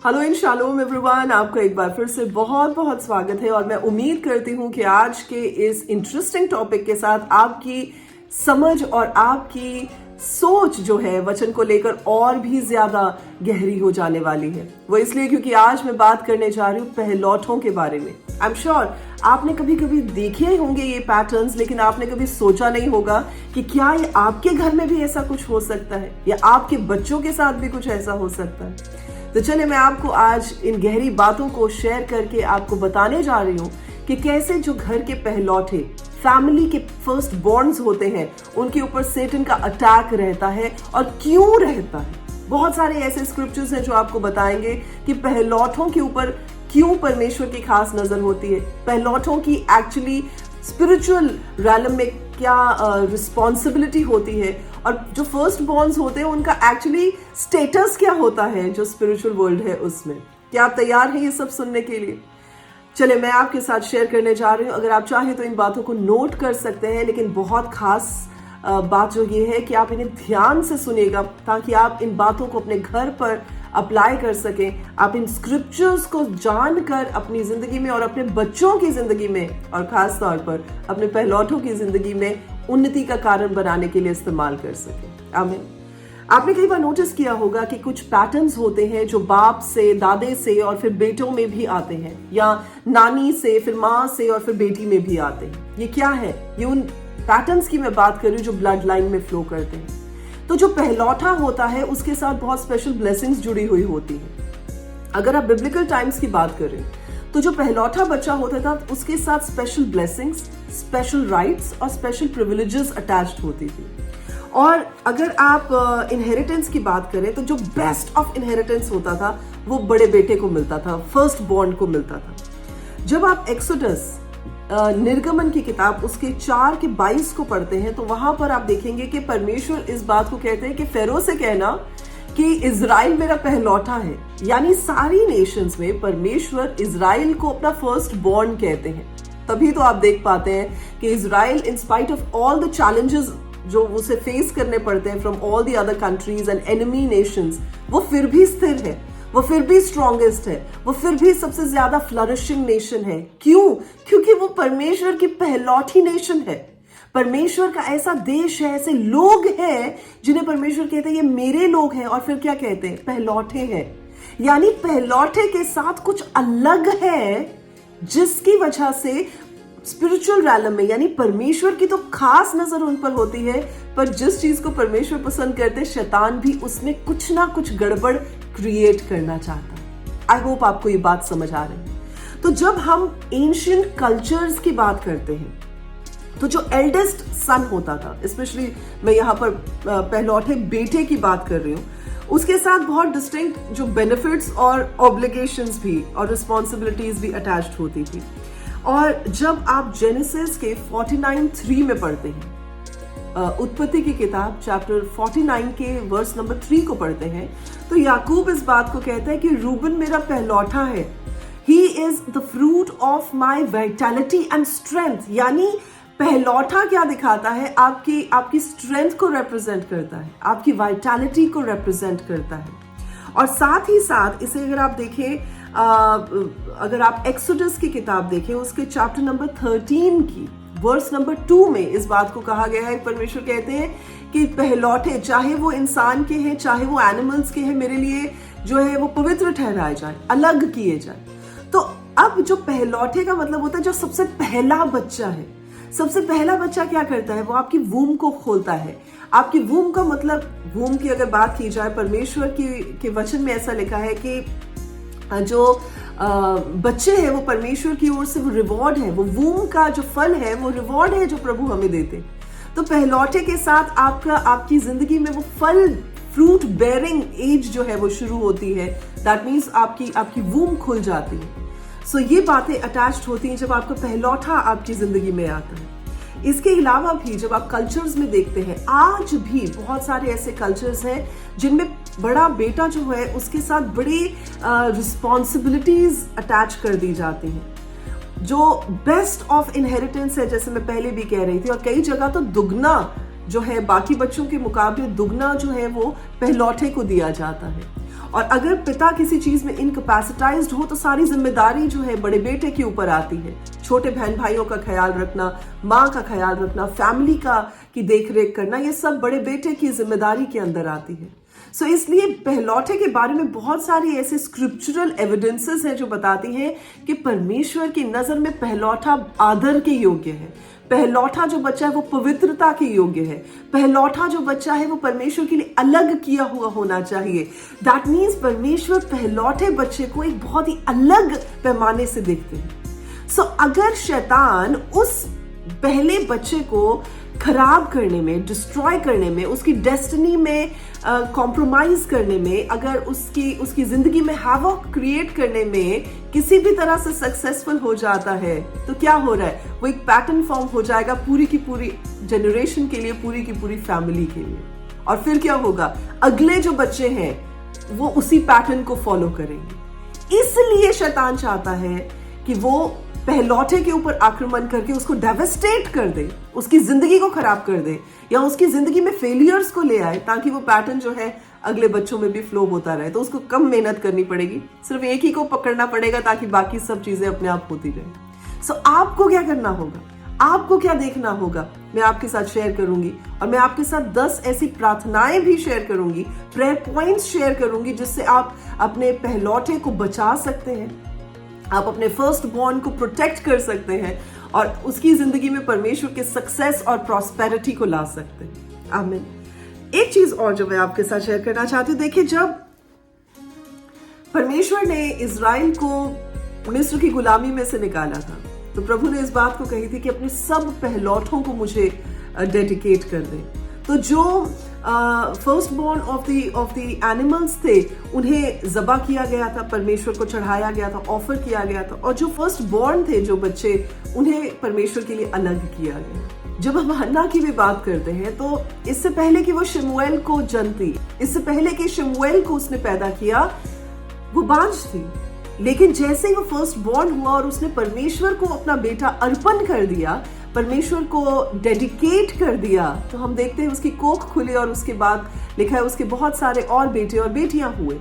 Hello इन shalom everyone, आपका एक बार फिर से बहुत बहुत स्वागत है। और मैं उम्मीद करती हूँ कि आज के इस इंटरेस्टिंग टॉपिक के साथ आपकी समझ और आपकी सोच जो है वचन को लेकर और भी ज्यादा गहरी हो जाने वाली है। वो इसलिए क्योंकि आज मैं बात करने जा रही हूँ पहलौठों के बारे में। आई एम श्योर आपने कभी कभी देखे होंगे ये पैटर्न्स, लेकिन आपने कभी सोचा नहीं होगा कि क्या ये आपके घर में भी ऐसा कुछ हो सकता है या आपके बच्चों के साथ भी कुछ ऐसा हो सकता है। तो चलिए मैं आपको आज इन गहरी बातों को शेयर करके आपको बताने जा रही हूँ कि कैसे जो घर के पहलौठे फैमिली के फर्स्ट बॉर्न्स होते हैं उनके ऊपर सेटन का अटैक रहता है और क्यों रहता है। बहुत सारे ऐसे स्क्रिप्चर्स हैं जो आपको बताएंगे कि पहलौठों के ऊपर क्यों परमेश्वर की खास नजर होती है, पहलौठों की एक्चुअली स्पिरिचुअल रैलम में क्या रिस्पॉन्सिबिलिटी होती है, और जो फर्स्ट बॉर्न्स होते हैं उनका एक्चुअली स्टेटस क्या होता है जो स्पिरिचुअल वर्ल्ड है उसमें। क्या आप तैयार हैं ये सब सुनने के लिए? चलिए मैं आपके साथ शेयर करने जा रही हूँ। अगर आप चाहें तो इन बातों को नोट कर सकते हैं, लेकिन बहुत खास बात जो ये है कि आप इन्हें ध्यान से सुनिएगा ताकि आप इन बातों को अपने घर पर अप्लाई कर सकें। आप इन स्क्रिप्चर्स को जानकर अपनी जिंदगी में और अपने बच्चों की जिंदगी में और खास तौर पर अपने पहलौठों की जिंदगी में उन्नति का कारण बनाने के लिए इस्तेमाल कर सकें। आमीन। आपने कई बार नोटिस किया होगा कि कुछ पैटर्न्स होते हैं जो बाप से, दादे से और फिर बेटों में भी आते हैं, या नानी से, फिर माँ से और फिर बेटी में भी आते हैं। ये क्या है? ये उन पैटर्न्स की मैं बात कर रही हूँ जो ब्लड लाइन में फ्लो करते हैं। तो जो पहलौठा होता है उसके साथ बहुत स्पेशल ब्लेसिंग्स जुड़ी हुई होती है। अगर आप बिब्लिकल टाइम्स की बात करें तो जो पहलौठा बच्चा होता था उसके साथ स्पेशल ब्लेसिंग्स, स्पेशल राइट्स और स्पेशल प्रिविलेजेस अटैच्ड होती थी। और अगर आप इनहेरिटेंस की बात करें तो जो बेस्ट ऑफ इनहेरिटेंस होता था वो बड़े बेटे को मिलता था, फर्स्ट बॉर्न को मिलता था। जब आप एक्सोडस निर्गमन की किताब उसके 4 के 22 को पढ़ते हैं तो वहां पर आप देखेंगे कि परमेश्वर इस बात को कहते हैं कि फेरो से कहना कि इजराइल मेरा पहलौठा है। यानी सारी नेशंस में परमेश्वर इजराइल को अपना फर्स्ट बॉर्न कहते हैं। तभी तो आप देख पाते हैं कि Israel in spite of all the challenges जो उसे फेस करने पड़ते हैं from all the other countries and enemy Nations, वो फिर भी स्थिर है, वो फिर भी स्ट्रॉन्गेस्ट है, वो फिर भी सबसे ज्यादा फ्लरिशिंग नेशन है। क्यों? क्योंकि वो परमेश्वर की पहलौठी नेशन है। परमेश्वर का ऐसा देश है, ऐसे लोग हैं जिन्हें परमेश्वर कहते हैं ये मेरे लोग हैं, और फिर क्या कहते हैं? पहलौठे हैं। यानी पहलौठे के साथ कुछ अलग है जिसकी वजह से स्पिरिचुअल रैलम में, यानी परमेश्वर की तो खास नजर उन पर होती है, पर जिस चीज को परमेश्वर पसंद करते शैतान भी उसमें कुछ ना कुछ गड़बड़ क्रिएट करना चाहता है। आई होप आपको ये बात समझ आ रही है। तो जब हम एंशिएंट कल्चर्स की बात करते हैं तो जो एल्डेस्ट सन होता था, स्पेशली मैं यहाँ पर पहलौठे बेटे की बात कर रही हूँ, उसके साथ बहुत डिस्टिंक्ट जो बेनिफिट्स और ऑब्लिगेशंस भी और रिस्पॉन्सिबिलिटीज भी अटैच्ड होती थी। और जब आप जेनेसिस के 49:3 में पढ़ते हैं, उत्पत्ति की किताब चैप्टर 49 के वर्स नंबर 3 को पढ़ते हैं, तो याकूब इस बात को कहता है कि रूबन मेरा पहलौठा है, he is the fruit of my vitality and strength. यानी पहलौठा क्या दिखाता है? आपकी स्ट्रेंथ को रिप्रेजेंट करता है, आपकी वाइटैलिटी को रिप्रेजेंट करता है। और साथ ही साथ इसे अगर आप देखें, अगर आप एक्सोडस की किताब देखें उसके चैप्टर नंबर 13 की वर्स नंबर 2 में इस बात को कहा गया है। परमेश्वर कहते हैं कि पहलौठे, चाहे वो इंसान के हैं चाहे वो एनिमल्स के हैं, मेरे लिए जो है वो पवित्र ठहराए जाए, अलग किए जाए। तो अब जो पहलौठे का मतलब होता है जो सबसे पहला बच्चा है। सबसे पहला बच्चा क्या करता है? वो आपकी वूम को खोलता है। आपकी वूम का मतलब, वूम की अगर बात की जाए, परमेश्वर के वचन में ऐसा लिखा है कि जो बच्चे हैं वो परमेश्वर की ओर से वो रिवॉर्ड है, वो वूम का जो फल है वो रिवॉर्ड है जो प्रभु हमें देते। तो पहलौठे के साथ आपकी जिंदगी में वो फल, फ्रूट बेयरिंग एज जो है वो शुरू होती है। दैट मीन्स आपकी वूम खुल जाती है। सो ये बातें अटैच्ड होती हैं जब आपका पहलौठा आपकी जिंदगी में आता है। इसके अलावा भी जब आप कल्चर्स में देखते हैं, आज भी बहुत सारे ऐसे कल्चर्स हैं जिनमें बड़ा बेटा जो है उसके साथ बड़ी रिस्पॉन्सिबिलिटीज अटैच कर दी जाती हैं। जो बेस्ट ऑफ इनहेरिटेंस है, जैसे मैं पहले भी कह रही थी, और कई जगह तो दुगना जो है बाकी बच्चों के मुकाबले दुगना जो है वो पहलौठे को दिया जाता है। और अगर पिता किसी चीज में इनकैपेसिटाइज्ड हो तो सारी जिम्मेदारी जो है बड़े बेटे के ऊपर आती है। छोटे बहन भाइयों का ख्याल रखना, माँ का ख्याल रखना, फैमिली का की देखरेख करना, ये सब बड़े बेटे की जिम्मेदारी के अंदर आती है। सो इसलिए पहलौठे के बारे में बहुत सारी ऐसे स्क्रिप्चुरल एविडेंसेस हैं जो बताती हैं कि परमेश्वर की नजर में पहलौठा आदर के योग्य है। पहलौठा जो बच्चा है वो पवित्रता के योग्य है। पहलौठा जो बच्चा है वो परमेश्वर के लिए अलग किया हुआ होना चाहिए। दैट मीन्स परमेश्वर पहलौठे बच्चे को एक बहुत ही अलग पैमाने से देखते हैं। सो अगर शैतान उस पहले बच्चे को खराब करने में, डिस्ट्रॉय करने में, उसकी डेस्टिनी में कॉम्प्रोमाइज करने में, अगर उसकी जिंदगी में हैवॉक क्रिएट करने में किसी भी तरह से सक्सेसफुल हो जाता है तो क्या हो रहा है, वो एक पैटर्न फॉर्म हो जाएगा पूरी की पूरी जनरेशन के लिए, पूरी की पूरी फैमिली के लिए। और फिर क्या होगा, अगले जो बच्चे हैं वो उसी पैटर्न को फॉलो करेंगे। इसलिए शैतान चाहता है कि वो पहलौठे के ऊपर आक्रमण करके उसको डेवस्टेट कर दे, उसकी जिंदगी को खराब कर दे, या उसकी जिंदगी में फेलियर्स को ले आए, ताकि वो पैटर्न जो है अगले बच्चों में भी फ्लो होता रहे। तो उसको कम मेहनत करनी पड़ेगी, सिर्फ एक ही को पकड़ना पड़ेगा ताकि बाकी सब चीजें अपने आप होती रहे। सो आपको क्या करना होगा, आपको क्या देखना होगा, मैं आपके साथ शेयर करूंगी। और मैं आपके साथ 10 ऐसी प्रार्थनाएं भी शेयर करूंगी, प्रेयर पॉइंट्स शेयर करूंगी, जिससे आप अपने पहलौठे को बचा सकते हैं, आप अपने फर्स्ट बॉर्न को प्रोटेक्ट कर सकते हैं और उसकी जिंदगी में परमेश्वर के सक्सेस और प्रॉस्पेरिटी को ला सकते हैं। आमीन। एक चीज और जो मैं आपके साथ शेयर करना चाहती हूँ, देखिए जब परमेश्वर ने इजराइल को मिस्र की गुलामी में से निकाला था तो प्रभु ने इस बात को कही थी कि अपने सब पहलौठों को मुझे डेडिकेट कर दे। तो जो first born of the animals थे उन्हें ज़बा किया गया था, परमेश्वर को चढ़ाया गया था, ऑफर किया गया था। और जो फर्स्ट बॉर्न थे, जो बच्चे, उन्हें परमेश्वर के लिए अलग किया गया। जब हम हन्ना की भी बात करते हैं तो इससे पहले कि वो शमूएल को जनती, इससे पहले कि शमूएल को उसने पैदा किया, वो बांझ थी। लेकिन जैसे ही वो फर्स्ट बॉर्न हुआ और उसने परमेश्वर को अपना बेटा अर्पण कर दिया, परमेश्वर को डेडिकेट कर दिया, तो हम देखते हैं उसकी कोख खुली और उसके बाद लिखा है उसके बहुत सारे और बेटे और बेटियां हुए।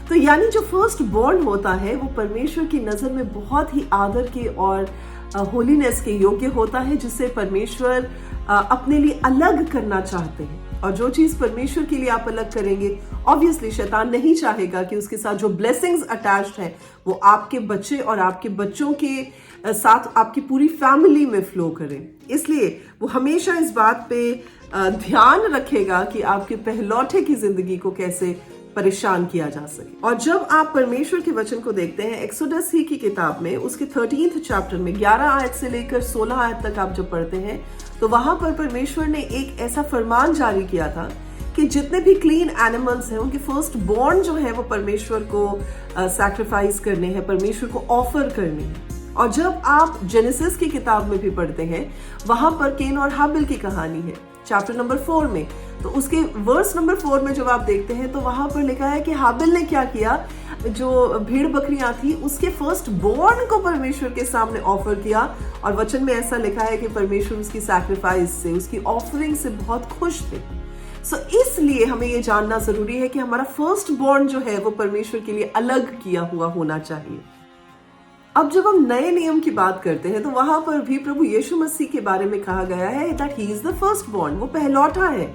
तो यानी जो फर्स्ट बॉर्न होता है वो परमेश्वर की नजर में बहुत ही आदर के और होलीनेस के योग्य होता है, जिससे परमेश्वर अपने लिए अलग करना चाहते हैं। और जो चीज परमेश्वर के लिए आप अलग करेंगे, ऑब्वियसली शैतान नहीं चाहेगा कि उसके साथ जो ब्लेसिंग्स अटैच्ड हैं वो आपके बच्चे और आपके बच्चों के साथ आपकी पूरी फैमिली में फ्लो करें। इसलिए वो हमेशा इस बात पे ध्यान रखेगा कि आपके पहलौठे की जिंदगी को कैसे परेशान किया जा सके। और जब आप परमेश्वर के वचन को देखते हैं, एक्सोडस ही की किताब में उसके 13th चैप्टर में 11 आयत से लेकर 16 आयत तक आप जब पढ़ते हैं तो वहां पर परमेश्वर ने एक ऐसा फरमान जारी किया था कि जितने भी क्लीन एनिमल्स हैं उनके फर्स्ट बॉर्न जो है वो परमेश्वर को सैक्रिफाइस करने हैं, परमेश्वर को ऑफर करने हैं। और जब आप जेनेसिस की किताब में भी पढ़ते हैं, वहां पर केन और हाबिल की कहानी है चैप्टर नंबर 4 में। तो उसके वर्स नंबर 4 में जब आप देखते हैं तो वहां पर लिखा है कि हाबिल ने क्या किया, जो भेड़ बकरियां थी उसके फर्स्ट बॉर्न को परमेश्वर के सामने ऑफर किया। और वचन में ऐसा लिखा है कि परमेश्वर उसकी सैक्रिफाइस से, उसकी ऑफरिंग से बहुत खुश थे। सो इसलिए हमें ये जानना जरूरी है कि हमारा फर्स्ट बॉर्न जो है वो परमेश्वर के लिए अलग किया हुआ होना चाहिए। अब जब हम नए नियम की बात करते हैं तो वहां पर भी प्रभु यीशु मसीह के बारे में कहा गया है that he is the first born. वो पहलौठा है।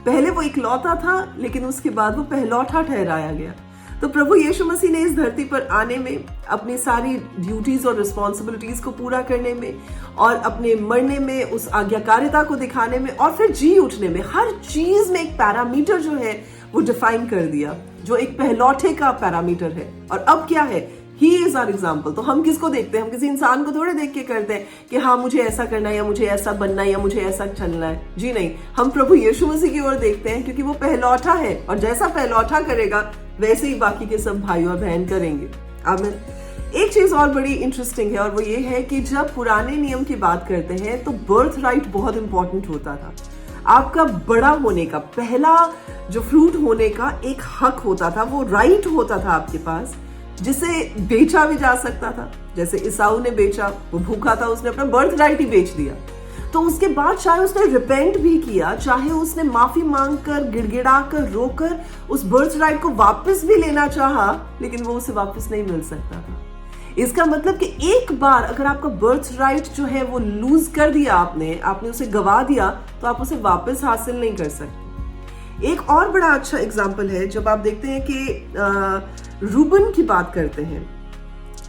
पहले वो इकलौता था, लेकिन उसके बाद वो पहलौठा ठहराया गया। तो प्रभु यीशु मसीह ने इस धरती पर आने में, अपनी सारी ड्यूटीज और रिस्पॉन्सिबिलिटीज को पूरा करने में और अपने मरने में, उस आज्ञाकारिता को दिखाने में और फिर जी उठने में, हर चीज में एक पैरामीटर जो है वो डिफाइन कर दिया, जो एक पहलौठे का पैरामीटर है। और अब क्या है, ही इज आवर एग्जाम्पल। तो हम किसको देखते हैं? हम किसी इंसान को थोड़े देख के करते हैं कि हाँ मुझे ऐसा करना है या मुझे ऐसा बनना है या मुझे ऐसा चलना है। जी नहीं, हम प्रभु यीशु मसीह की ओर देखते हैं, क्योंकि वो पहलौठा है और जैसा पहलौठा करेगा वैसे ही बाकी के सब भाई और बहन करेंगे। आमीन। एक चीज और बड़ी इंटरेस्टिंग है और वो ये है कि जब पुराने नियम की बात करते हैं तो बर्थ राइट बहुत इंपॉर्टेंट होता था। आपका बड़ा होने का, पहला जो फ्रूट होने का एक हक होता था, वो राइट होता था आपके पास, जिसे बेचा भी जा सकता था। जैसे ईसाऊ ने बेचा, वो भूखा था, उसने अपना बर्थ राइट ही बेच दिया। तो उसके बाद चाहे उसने रिपेंट भी किया, चाहे उसने माफी मांगकर, गिड़गिड़ाकर, रोकर उस बर्थ राइट को वापस भी लेना चाहा, लेकिन वो उसे वापस नहीं मिल सकता था। इसका मतलब कि एक बार अगर आपका बर्थ राइट जो है वो लूज कर दिया आपने उसे गवा दिया, तो आप उसे वापस हासिल नहीं कर सकते। एक और बड़ा अच्छा एग्जाम्पल है जब आप देखते हैं कि रूबन की बात करते हैं,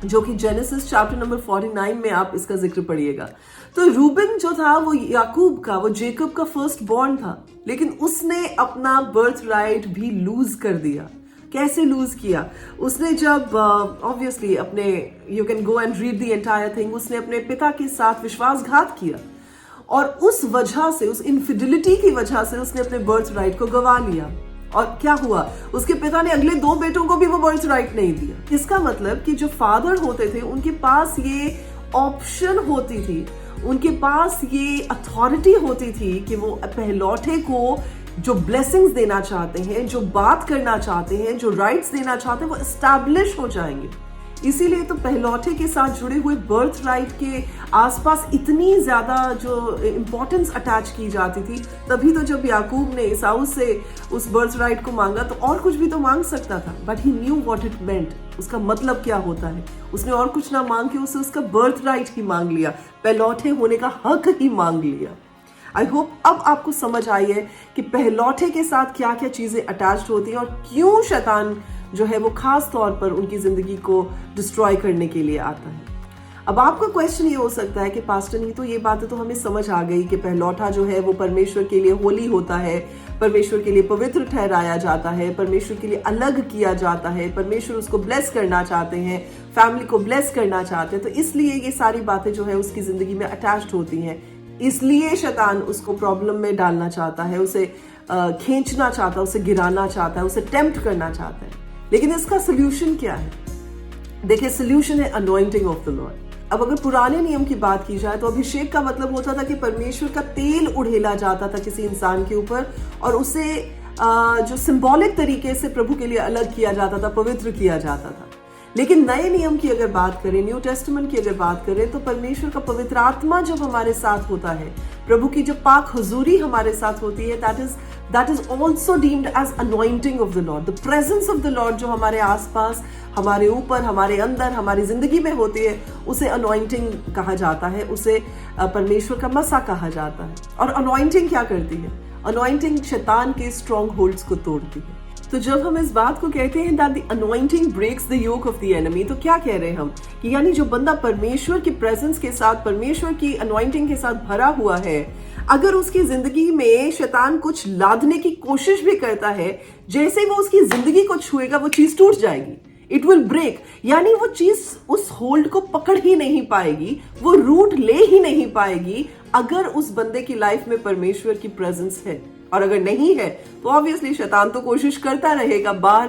जो कि जेनेसिस चैप्टर नंबर 49 में आप इसका जिक्र पढ़िएगा। तो रूबन जो था वो याकूब का, वो जेकब का फर्स्ट बॉर्न था, लेकिन उसने अपना बर्थ राइट भी लूज कर दिया। कैसे लूज किया? उसने जब ऑब्वियसली अपने, you can go and read the entire thing, उसने अपने पिता के साथ विश्वासघात किया और उस वजह से, उस इनफिडिलिटी की वजह से उसने अपने बर्थ राइट को गवा लिया। और क्या हुआ? उसके पिता ने अगले 2 बेटों को भी वो बर्थ राइट नहीं दिया। इसका मतलब कि जो फादर होते थे उनके पास ये ऑप्शन होती थी, उनके पास ये अथॉरिटी होती थी कि वो पहलौठे को जो ब्लेसिंग्स देना चाहते हैं, जो बात करना चाहते हैं, जो राइट्स देना चाहते हैं, वो एस्टैब्लिश हो जाएंगे। इसीलिए तो पहलौठे के साथ जुड़े हुए बर्थ राइट के आसपास इतनी ज्यादा जो इंपॉर्टेंस अटैच की जाती थी। तभी तो जब याकूब ने ईसाऊ से उस बर्थ राइट को मांगा, तो और कुछ भी तो मांग सकता था, but he knew what it meant, उसका मतलब क्या होता है। उसने और कुछ ना मांग के उसे उसका बर्थ राइट ही मांग लिया, पहलौठे होने का हक ही मांग लिया। आई होप अब आपको समझ आई है कि पहलौठे के साथ क्या क्या चीजें अटैच्ड होती हैं और क्यों शैतान जो है वो खास तौर पर उनकी जिंदगी को डिस्ट्रॉय करने के लिए आता है। अब आपका क्वेश्चन ये हो सकता है कि पास्टर नहीं, तो ये बातें तो हमें समझ आ गई कि पहलौठा जो है वो परमेश्वर के लिए होली होता है, परमेश्वर के लिए पवित्र ठहराया जाता है, परमेश्वर के लिए अलग किया जाता है, परमेश्वर उसको ब्लेस करना चाहते हैं, फैमिली को ब्लेस करना चाहते हैं, तो इसलिए ये सारी बातें जो है उसकी जिंदगी में अटैच्ड होती हैं। इसलिए शैतान उसको प्रॉब्लम में डालना चाहता है, उसे खींचना चाहता है, उसे गिराना चाहता है, उसे टेम्प्ट करना चाहता है। लेकिन इसका सोल्यूशन क्या है? देखिए, सोल्यूशन है अनॉइंटिंग ऑफ द लॉर्ड। अब अगर पुराने नियम की बात की जाए तो अभिषेक का मतलब होता था कि परमेश्वर का तेल उड़ेला जाता था किसी इंसान के ऊपर और उसे जो सिंबॉलिक तरीके से प्रभु के लिए अलग किया जाता था, पवित्र किया जाता था। लेकिन नए नियम की अगर बात करें, न्यू टेस्टामेंट की अगर बात करें, तो परमेश्वर का पवित्र आत्मा जब हमारे साथ होता है, प्रभु की जब पाक हुजूरी हमारे साथ होती है, that is also deemed as anointing of the Lord. The presence of the Lord जो हमारे आसपास, हमारे ऊपर, हमारे अंदर, हमारी जिंदगी में होती है, उसे anointing कहा जाता है, उसे परमेश्वर का मसा कहा जाता है। और anointing क्या करती है? anointing शैतान के strong holds को तोड़ती है। तो जब हम इस बात को कहते हैं that the anointing breaks the yoke of the enemy, तो क्या कह रहे हैं हम? कि यानी जो बंदा परमेश्वर की प्रेजेंस के साथ, परमेश्वर की anointing के साथ भरा हुआ है, अगर उसकी जिंदगी में शैतान कुछ लादने की कोशिश भी करता है, जैसे ही वो उसकी जिंदगी को छुएगा वो चीज टूट जाएगी। इट विल ब्रेक, यानी वो चीज उस होल्ड को पकड़ ही नहीं पाएगी, वो रूट ले ही नहीं पाएगी अगर उस बंदे की लाइफ में परमेश्वर की प्रेजेंस है। और अगर नहीं है तो ऑब्वियसली शैतान तो कोशिश करता रहेगा, बार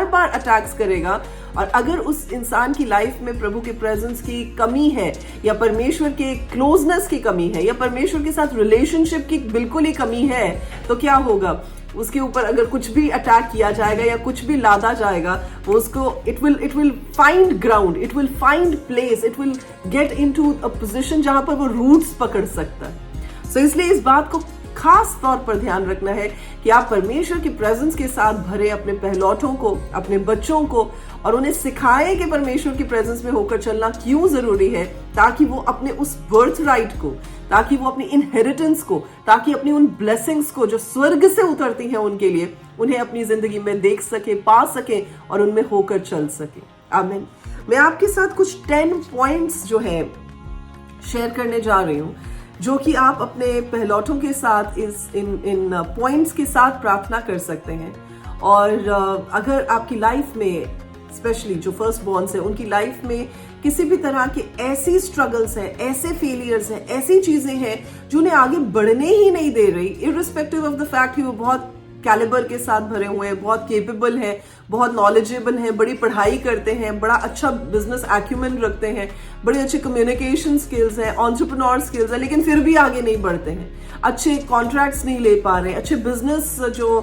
बार अटैक्स करेगा। और अगर उस इंसान की लाइफ में प्रभु के प्रेजेंस की कमी है, या परमेश्वर के क्लोजनेस की कमी है, या परमेश्वर के साथ रिलेशनशिप की बिल्कुल ही कमी है, तो क्या होगा? उसके ऊपर अगर कुछ भी अटैक किया जाएगा या कुछ भी लादा जाएगा, वो उसको it will find ground, it will find place, it will get into a position जहां पर वो रूट्स पकड़ सकता है। सो इसलिए इस बात को खास तौर पर ध्यान रखना है कि आप परमेश्वर की प्रेजेंस के साथ भरे अपने पहलौठों को, अपने बच्चों को, और उन्हें सिखाएं कि परमेश्वर की प्रेजेंस में होकर चलना क्यों जरूरी है, ताकि वो अपने उस बर्थ राइट को, ताकि वो अपनी इनहेरिटेंस को, ताकि अपनी उन ब्लेसिंग्स को जो स्वर्ग से उतरती हैं उनके लिए, उन्हें अपनी जिंदगी में देख सके, पा सके और उनमें होकर चल सके। आमीन। मैं आपके साथ कुछ 10 पॉइंट्स जो है शेयर करने जा रही हूँ, जो कि आप अपने पहलौठों के साथ इन पॉइंट्स के साथ प्रार्थना कर सकते हैं। और अगर आपकी लाइफ में, स्पेशली जो फर्स्ट बॉर्न है, उनकी लाइफ में किसी भी तरह की ऐसी स्ट्रगल्स हैं, ऐसे फेलियर्स हैं, ऐसी चीजें हैं जो उन्हें आगे बढ़ने ही नहीं दे रही, इररिस्पेक्टिव ऑफ द फैक्ट कि वो बहुत कैलिबर के साथ भरे हुए हैं, बहुत केपेबल हैं, बहुत नॉलेजेबल हैं, बड़ी पढ़ाई करते हैं, बड़ा अच्छा बिजनेस एक्यूमेन रखते हैं, बड़े अच्छे कम्युनिकेशन स्किल्स हैं, एंटरप्रेन्योर स्किल्स हैं, लेकिन फिर भी आगे नहीं बढ़ते हैं, अच्छे कॉन्ट्रैक्ट्स नहीं ले पा रहे, अच्छे बिजनेस जो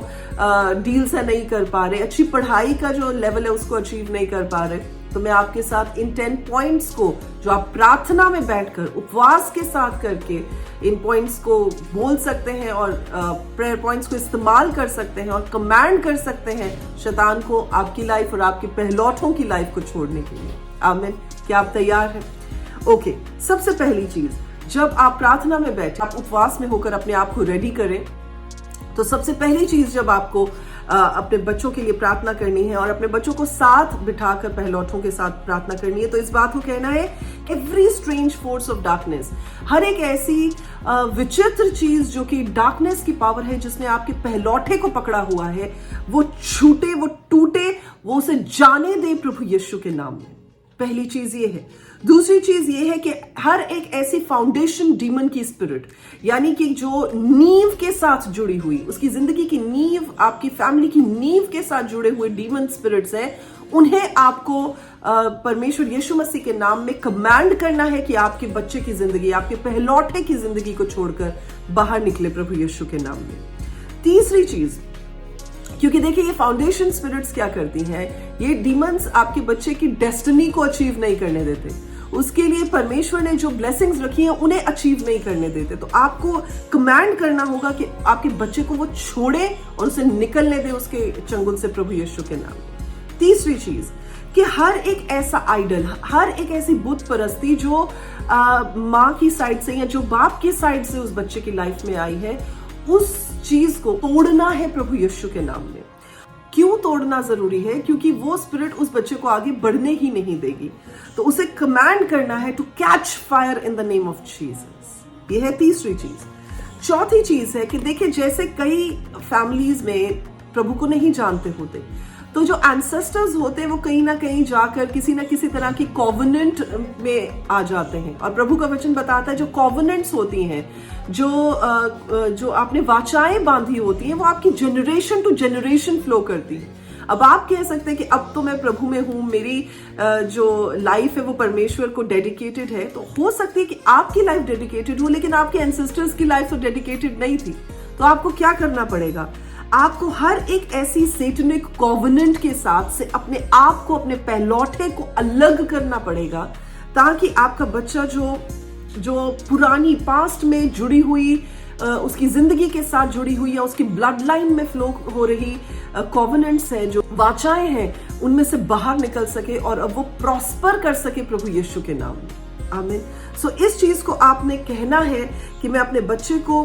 डील्स है नहीं कर पा रहे, अच्छी पढ़ाई का जो लेवल है उसको अचीव नहीं कर पा रहे। तो मैं आपके साथ इन 10 पॉइंट्स को, जो आप प्रार्थना में बैठकर उपवास के साथ करके इन पॉइंट्स को बोल सकते हैं और प्रेयर पॉइंट्स को इस्तेमाल कर सकते हैं और कमांड कर सकते हैं शैतान को आपकी लाइफ और आपके पहलौठों की लाइफ को छोड़ने के लिए। आमीन। क्या आप तैयार हैं? ओके, सबसे पहली चीज, जब आप प्रार्थना में बैठे, आप उपवास में होकर अपने आप को रेडी करें, तो सबसे पहली चीज जब आपको अपने बच्चों के लिए प्रार्थना करनी है और अपने बच्चों को साथ बिठाकर पहलौठों के साथ प्रार्थना करनी है, तो इस बात को कहना है, every strange force of darkness, हर एक ऐसी विचित्र चीज जो कि डार्कनेस की पावर है, जिसने आपके पहलौठे को पकड़ा हुआ है, वो छूटे, वो टूटे, वो उसे जाने दे प्रभु यीशु के नाम में। पहली चीज ये है। दूसरी चीज ये है कि हर एक ऐसी फाउंडेशन डीमन की स्पिरिट, यानी कि जो नींव के साथ जुड़ी हुई, उसकी जिंदगी की नींव, आपकी फैमिली की नींव के साथ जुड़े हुए डीमन स्पिरिट्स हैं, उन्हें आपको परमेश्वर यीशु मसीह के नाम में कमांड करना है कि आपके बच्चे की जिंदगी, आपके पहलौठे की जिंदगी को छोड़कर बाहर निकले प्रभु यीशु के नाम में। तीसरी चीज, क्योंकि देखिए ये फाउंडेशन स्पिरिट्स क्या करती हैं, ये डीमंस आपके बच्चे की डेस्टिनी को अचीव नहीं करने देते, उसके लिए परमेश्वर ने जो ब्लेसिंग्स रखी हैं उन्हें अचीव नहीं करने देते। तो आपको कमांड करना होगा कि आपके बच्चे को वो छोड़े और उसे निकलने दे उसके चंगुल से प्रभु यीशु के नाम में। तीसरी चीज कि हर एक ऐसा आइडल, हर एक ऐसी बुत परस्ती जो माँ की साइड से या जो बाप की साइड से उस बच्चे की लाइफ में आई है, उस चीज को तोड़ना है प्रभु यीशु के नाम में। क्यों तोड़ना जरूरी है? क्योंकि वो स्पिरिट उस बच्चे को आगे बढ़ने ही नहीं देगी। तो उसे कमांड करना है to catch fire in the name of Jesus. ये है तीसरी चीज। चौथी चीज है कि देखिए, जैसे कई फैमिलीज में प्रभु को नहीं जानते होते, तो जो एंसेस्टर्स होते हैं वो कहीं ना कहीं जाकर किसी ना किसी तरह की कॉवेनेंट में आ जाते हैं। और प्रभु का वचन बताता है जो कॉवेनेंट्स होती हैं, जो आपने वाचाएं बांधी होती हैं, वो आपकी जनरेशन टू जनरेशन फ्लो करती है। अब आप कह सकते हैं कि अब तो मैं प्रभु में हूं, मेरी जो लाइफ है वो परमेश्वर को डेडिकेटेड है। तो हो सकती है कि आपकी लाइफ डेडिकेटेड हो, लेकिन आपके एंसेस्टर्स की लाइफ तो डेडिकेटेड नहीं थी। तो आपको क्या करना पड़ेगा? आपको हर एक ऐसी सेटनिक कॉवेनेंट के साथ से अपने आप को, अपने पहलौठे को अलग करना पड़ेगा, ताकि आपका बच्चा जो पुरानी पास्ट में जुड़ी हुई, उसकी जिंदगी के साथ जुड़ी हुई या उसकी ब्लड लाइन में फ्लो हो रही कॉवेनेंट्स है, जो वाचाएं हैं, उनमें से बाहर निकल सके और अब वो प्रॉस्पर कर सके प्रभु यीशु के नाम में। आमीन। सो इस चीज को आपने कहना है कि मैं अपने बच्चे को,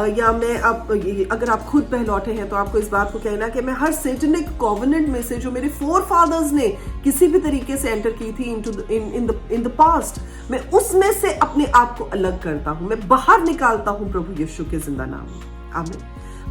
या मैं अगर आप खुद पहलौठे हैं तो आपको इस बात को कहना कि मैं हर सेटनिक कॉवेनेंट में से, जो मेरे फोर फादर्स ने किसी भी तरीके से एंटर की थी इन द पास्ट, मैं उसमें से अपने आप को अलग करता हूं, मैं बाहर निकालता हूं प्रभु यीशु के जिंदा नाम में। आमीन।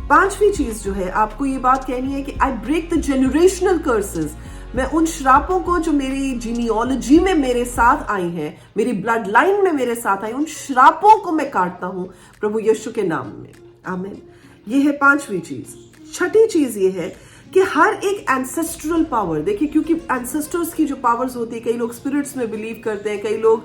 पांचवी चीज जो है, आपको ये बात कहनी है कि I break the generational curses. मैं उन श्रापों को जो मेरी जीनियोलॉजी में मेरे साथ आई हैं, मेरी ब्लड लाइन में मेरे साथ आई, उन श्रापों को मैं काटता हूं प्रभु यीशु के नाम में। आमीन। ये है पांचवी चीज। छठी चीज ये है कि हर एक एंसेस्ट्रल पावर, देखिए, क्योंकि एंसेस्टर्स की जो पावर्स होती है, कई लोग स्पिरिट्स में बिलीव करते हैं, कई लोग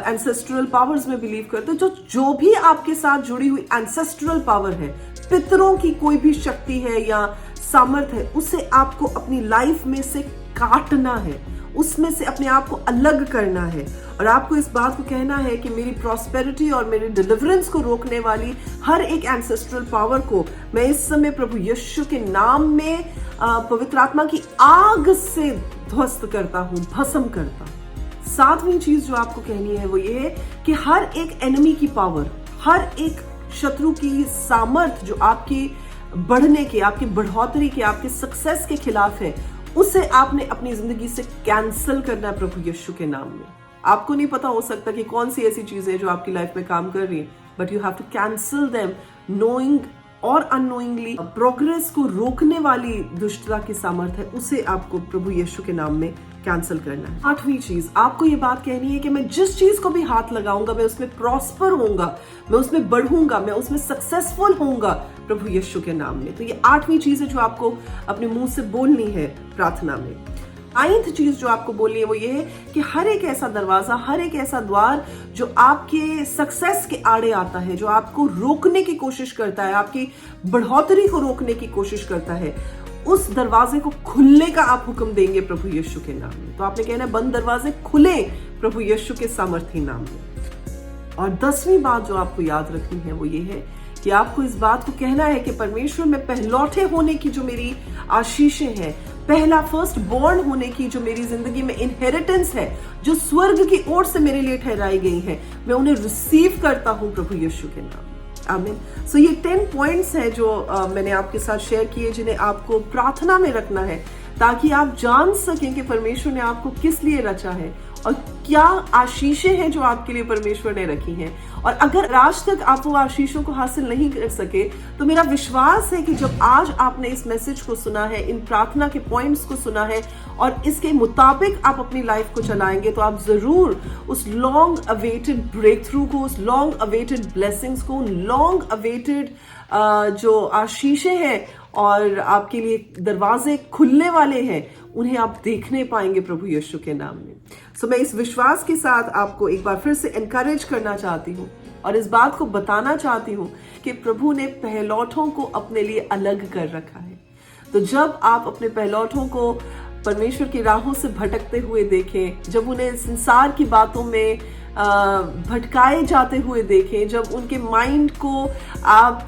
एंसेस्ट्रल पावर्स में बिलीव करते हैं, जो भी आपके साथ जुड़ी हुई एंसेस्ट्रल पावर है, पितरों की कोई भी शक्ति है या सामर्थ है, उसे आपको अपनी लाइफ में से काटना है, उसमें से अपने आप को अलग करना है। और आपको इस बात को कहना है कि मेरी प्रॉस्पेरिटी और मेरी डिलीवरेंस को रोकने वाली हर एक एंसेस्ट्रल पावर को मैं इस समय प्रभु यीशु के नाम में पवित्र आत्मा की आग से ध्वस्त करता हूं, भस्म करता हूं। सातवीं चीज जो आपको कहनी है वो ये है कि हर एक एनिमी की पावर, हर एक शत्रु की सामर्थ जो आपकी बढ़ने के, आपकी बढ़ोतरी के, आपके सक्सेस के खिलाफ है, उसे आपने अपनी जिंदगी से कैंसिल करना है प्रभु यीशु के नाम में। आपको नहीं पता हो सकता कि कौन सी ऐसी चीजें जो आपकी लाइफ में काम कर रही है, but you have to cancel them, knowing और अननोइंगली। प्रोग्रेस को रोकने वाली दुष्टता की सामर्थ है, उसे आपको प्रभु यीशु के नाम में कैंसिल करना है। आठवीं चीज, आपको ये बात कहनी है कि मैं जिस चीज को भी हाथ लगाऊंगा, मैं उसमें प्रॉस्पर होऊंगा, मैं उसमें बढ़ूंगा, मैं उसमें सक्सेसफुल होऊंगा प्रभु यीशु के नाम में। तो ये आठवीं चीज है जो आपको अपने मुंह से बोलनी है प्रार्थना में। नाइन्थ चीज जो आपको बोलनी है वो ये है कि हर एक ऐसा दरवाजा, हर एक ऐसा द्वार जो आपके सक्सेस के आड़े आता है, जो आपको रोकने की कोशिश करता है, आपकी बढ़ोतरी को रोकने की कोशिश करता है, उस दरवाजे को खुलने का आप हुक्म देंगे प्रभु यीशु के नाम में। तो आपने कहना है बंद दरवाजे खुले प्रभु यीशु के सामर्थी नाम में। और 10वीं बात जो आपको याद रखनी है वो ये है कि आपको इस बात को कहना है कि परमेश्वर में पहलौठे होने की जो मेरी आशीषें हैं, पहला फर्स्ट बॉर्न होने की जो मेरी जिंदगी में इनहेरिटेंस है, जो स्वर्ग की ओर से मेरे लिए ठहराई गई है, मैं उन्हें रिसीव करता हूं प्रभु यीशु के नाम। आमीन। सो ये 10 पॉइंट्स हैं जो मैंने आपके साथ शेयर किए, जिन्हें आपको प्रार्थना में रखना है ताकि आप जान सकें कि परमेश्वर ने आपको किस लिए रचा है और क्या आशीषें हैं जो आपके लिए परमेश्वर ने रखी हैं। और अगर आज तक आप वो आशीषों को हासिल नहीं कर सके तो मेरा विश्वास है कि जब आज आपने इस मैसेज को सुना है, इन प्रार्थना के पॉइंट्स को सुना है और इसके मुताबिक आप अपनी लाइफ को चलाएंगे तो आप जरूर उस लॉन्ग अवेटेड ब्रेक थ्रू को, उस लॉन्ग अवेटेड ब्लेसिंग्स को, लॉन्ग अवेटेड जो आशीषें हैं और आपके लिए दरवाजे खुलने वाले हैं, उन्हें आप देखने पाएंगे प्रभु यीशु के नाम में। सो मैं इस विश्वास के साथ आपको एक बार फिर से एनकरेज करना चाहती हूँ और इस बात को बताना चाहती हूँ कि प्रभु ने पहलौठों को अपने लिए अलग कर रखा है। तो जब आप अपने पहलौठों को परमेश्वर की राहों से भटकते हुए देखें, जब उन्हें संसार की बातों में भटकाए जाते हुए देखें, जब उनके माइंड को आप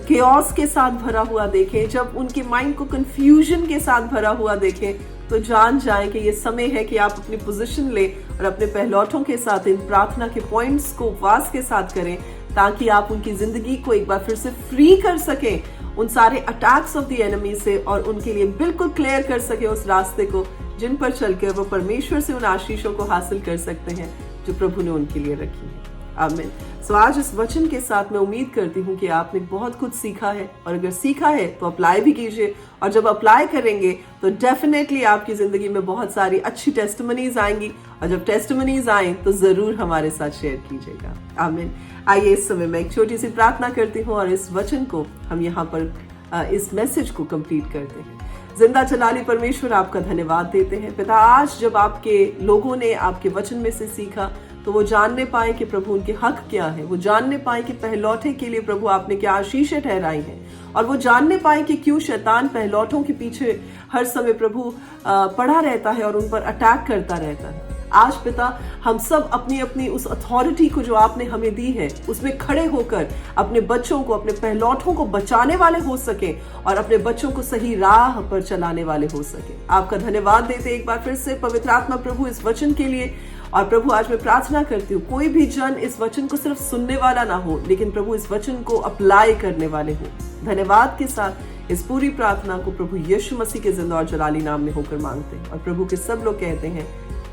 केओस के साथ भरा हुआ देखें, जब उनके माइंड को कंफ्यूजन के साथ भरा हुआ देखें, तो जान जाएं कि ये समय है कि आप अपनी पोजीशन लें और अपने पहलौठों के साथ इन प्रार्थना के पॉइंट्स को उपवास के साथ करें ताकि आप उनकी जिंदगी को एक बार फिर से फ्री कर सकें उन सारे अटैक्स ऑफ द एनिमी से और उनके लिए बिल्कुल क्लियर कर सके उस रास्ते को जिन पर चलकर वो परमेश्वर से उन आशीषों को हासिल कर सकते हैं जो प्रभु ने उनके लिए रखी है। आमीन। सो आज इस वचन के साथ मैं उम्मीद करती हूँ कि आपने बहुत कुछ सीखा है और अगर सीखा है तो अप्लाई भी कीजिए और जब अप्लाई करेंगे तो डेफिनेटली आपकी जिंदगी में बहुत सारी अच्छी टेस्टिमनीज आएंगी और जब टेस्टिमनीज आए तो जरूर हमारे साथ शेयर कीजिएगा। आमीन। आइए इस समय मैं एक छोटी सी प्रार्थना करती हूँ और इस वचन को हम यहाँ पर इस मैसेज को कंप्लीट करते हैं। जिंदा चलाली परमेश्वर आपका धन्यवाद देते हैं पिता, आज जब आपके लोगों ने आपके वचन में से सीखा तो वो जानने पाए कि प्रभु उनके हक क्या है, वो जानने पाए कि पहलौठे के लिए प्रभु आपने क्या आशीषें ठहराई हैं और वो जानने पाए कि क्यों शैतान पहलौठों के पीछे हर समय प्रभु पड़ा रहता है और उन पर अटैक करता रहता है। आज पिता हम सब अपनी अपनी उस अथॉरिटी को जो आपने हमें दी है उसमें खड़े होकर अपने बच्चों को, अपने पहलौठों को बचाने वाले हो सके और अपने बच्चों को सही राह पर चलाने वाले हो सके। आपका धन्यवाद देते एक बार फिर से पवित्र आत्मा प्रभु इस वचन के लिए। और प्रभु आज मैं प्रार्थना करती हूँ कोई भी जन इस वचन को सिर्फ सुनने वाला ना हो लेकिन प्रभु इस वचन को अप्लाई करने वाले हो। धन्यवाद के साथ इस पूरी प्रार्थना को प्रभु यीशु मसीह के जिंदा और जलाली नाम में होकर मांगते हैं और प्रभु के सब लोग कहते हैं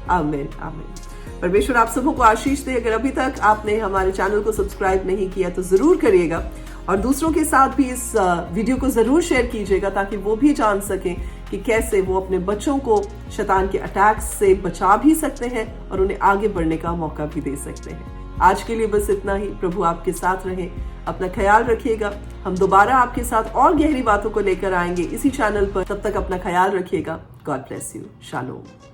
आमीन आमीन। परमेश्वर आप सबों को आशीष दे। अगर अभी तक आपने हमारे चैनल को सब्सक्राइब नहीं किया तो जरूर करिएगा और दूसरों के साथ भी इस वीडियो को जरूर शेयर कीजिएगा ताकि वो भी जान सकें कि कैसे वो अपने बच्चों को शैतान के अटैक्स से बचा भी सकते हैं और उन्हें आगे बढ़ने का मौका भी दे सकते हैं। आज के लिए बस इतना ही। प्रभु आपके साथ रहे, अपना ख्याल रखिएगा। हम दोबारा आपके साथ और गहरी बातों को लेकर आएंगे इसी चैनल पर। तब तक अपना ख्याल रखिएगा। God bless you. शालोम।